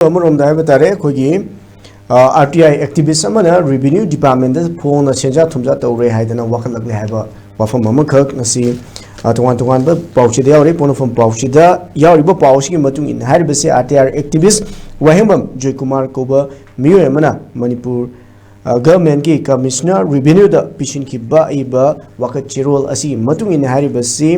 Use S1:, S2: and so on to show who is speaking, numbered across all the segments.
S1: ꯑꯃꯔꯣꯝꯗ ꯍꯥꯏꯕ ꯇꯥꯔꯦ ꯑꯩꯈꯣꯏꯒꯤ RTI activist amana revenue department da phongna senja thumja toure haidana wakatlakle haiba wafam amakhak ngasi tongan tongan ba pauchi da yawri ponofam pauchi da yawri ba pauchi gi matung in haibase RTI activist wahembam joykumar koba miyo amana Manipur government ki commissioner revenue da pishin ki ba iba wakat chirol asi matung in haibase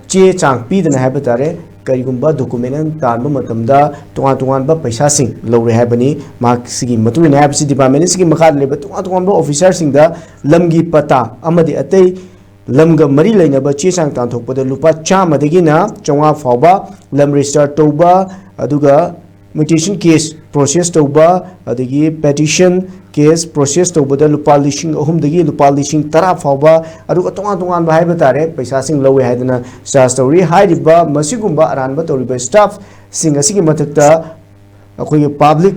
S1: che changpi dana haiba tare Karigumba document tanba matamda tunga tungan ba paisa sing lawre haibani mark sigi matu in habsi department sigi makhad leba tunga tungan ba officer sing da lamgi pata amadi atei lamga mari laina ba che sang tan thokpa da lupa chama dagi na chonga fawba lam register toba aduga mutation case process toba adagi petition case process toba da lupa lishing ahum dagi lupa lishing tara fawba aduga tunga tungan ba haiba tare paisa sing lawe haidana sa story haidiba masigumba aranba toriba staff sing asigi mathakta akoi public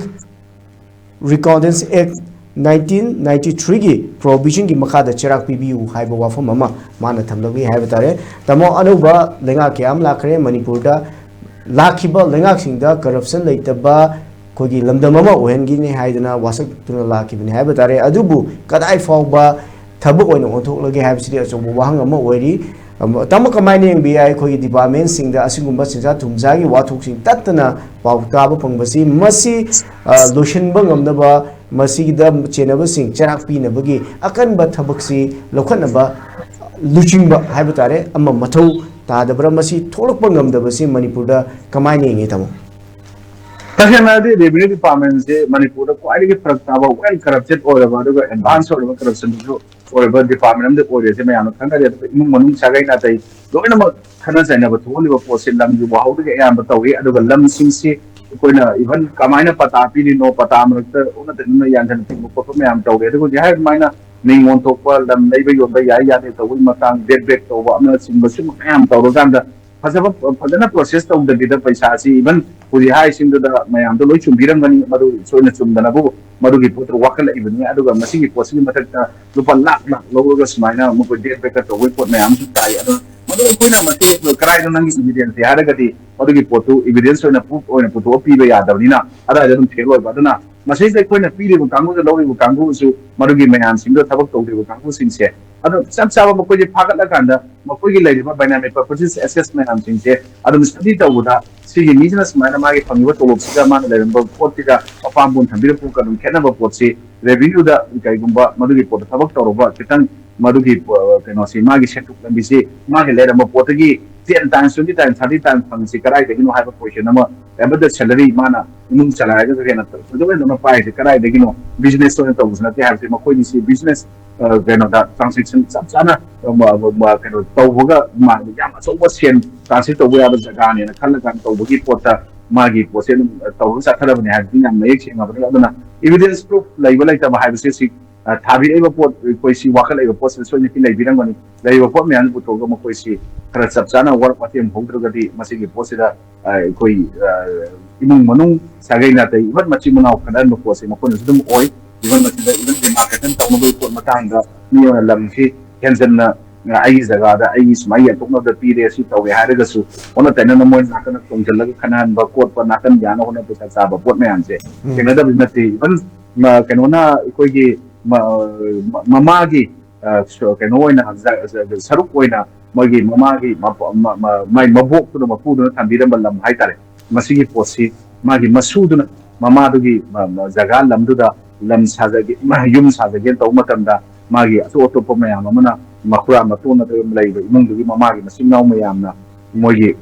S1: recordance act 1993 gi provision gi makhada chirak pbu haiba wafam ama mana thamlawi haiba tare tamo anuba lenga kyam lakhre Manipur da lakhiba lenga singda corruption leitaba kogi lamdam ama ohengi ni haidana wasak tuna lakhibni haiba tare adubu kadai fawba thabuk oina onthoklage haibsidi achobu wahang ama oiri tamo kamaini bi ai kogi department singda asigumba sinja thumja gi wathok sing tatna pawtaba pangbasi masi lotion ba ngamnaba masigida chenaba sing charak pinabagi akanba thabaksi lokhanaba luchingba haiba tare amma mathau tadabra masi tholokpa ngamdabasi Manipur da kamaini ngi tamo
S2: Tahanadi revenue department se Manipur quite a fraktaba well corrupted or about advanced or corruption or about department of the Korea Mayano Kanga Munun Sagana they don't know Kanas and never told you of course in Lam you how to get but away at the Lam Sinsi even Kamina Patapi no Patam Yan Potomam Toga you have minor name on top of them maybe you're the Yaya the Wimatang dead back over Amazon Am Toganda Padana process of the bidder Paisasi even who the high into the Mayam the Luchum Biramani Madu Sonachum Danabu Madugi put Wakala even Aduga Masiki Posi Matata Lupa Lak Logos Mina Mupu dead back at the Wipot Mayam to tie Madukuna Mati cry on evidence the Hadagati Madugi Potu evidence on a poop or a Putu Piba Adavina other than Taylor Badana Masay like when a feeling of Kangu the Lowy Kangu Madugi Mayam Singer Tabako Kangu Sincere some Makoji Pakatakanda, Makogi lady, but by name purposes assessment and things here. Adam studied the Buddha, see business Manamagi from your to Sigaman, Portiga, a Pambun, and beautiful Canada Potsi, review the Kaigumba, Madugi Pot, Tabak, Titan, Madugi, Kenosi, Magi Shetu, and BC, Magi led them Portugi, 10 times, 20 times, 30 times from Sikarai, they don't have a question number, about the salary mana, Mun Salary, so the way on a fight, the Karai, they know, business on the toes, not have the Makoji business. That transition Sapsana, Toga, Yama, so what's here, transit away of the Ghani and Kalakan, Togi Porta, Magi, was in Tosa had been making of the evidence proof, like a hybrid. Tabi Evaport, Koisi Wakala, Post, so you feel like Biramani, they were put me and Putoga Mokoisi, Sapsana, work what him, Hogati, Masiki Posida, Koi, Imun Sagana, even Machimano, Kadan was in Mokonum oil. Even the market and Tomo Matanga, near Lamfi, Kenzen, Aizaga, Ais, Maya, took of the PDS, we had a suit. One of the Tenamo Nakan from Jalakan, Bakot, Nakan, Yano, on the Saba, what man say. Another is not even Canona, Kogi, Mamagi, Canoina, Sarukoina, Magi, Mamagi, my Mabok to the Mapudu, and Birambalam Haitare, Masigi Posi, Magi Masuduna, Mamadugi, Zagal, Lamduda. Lams has Yums has again to Matamda, Magi, Auto Pomayamana, Makura, Matuna, Labor, Mungi, Mamagi, Masino Mayamna, Moyi,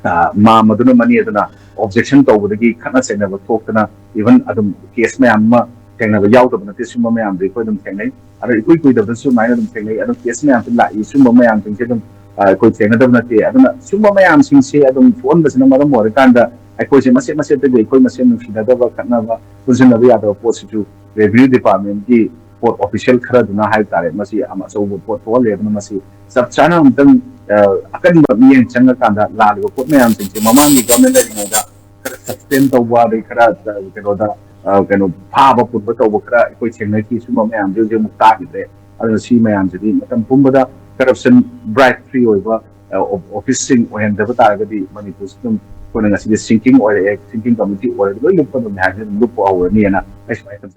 S2: Maduna Maniadana, objection to the Kanas and never talked even Adam Case Mayama, can never yout of the Tissuma Mayam, they put them Kenny, and a quick with the Sumayam Kenny, I don't guess Mayam to like Suma Mayam can get them, could say another Nati, I don't know, Suma Mayam since I don't want the number more, I question myself, the Equation, she never Kanava, who's in the way other positive review department, the for official Karaduna High Tare, Masi, Amaso, portfolio, Masi, Subchana, Academy and Chanakanda, Lali, put me on Mamani, government, sustain the war, the Karat, Paba put over equation, Suma, and Jim Taki there, I don't see my answer, Pumbada, corruption, bright free over officing when the Manipur system. ꯑꯩꯈꯣꯏꯅ ꯉꯁꯤꯗꯤ sinking ꯑꯣꯏꯔꯛꯑꯦ sinking committee ꯑꯣꯏꯔꯒ ꯂꯣꯏ ꯂꯨꯞꯄ ꯑꯗꯨꯝ ꯍꯥꯏꯕꯁꯦ ꯑꯗꯨꯝ ꯂꯨꯞꯄ ꯍꯧꯔꯅꯤꯅ ꯑꯩ ꯁꯨꯃꯥꯏꯅ ꯊꯝꯖꯒꯦ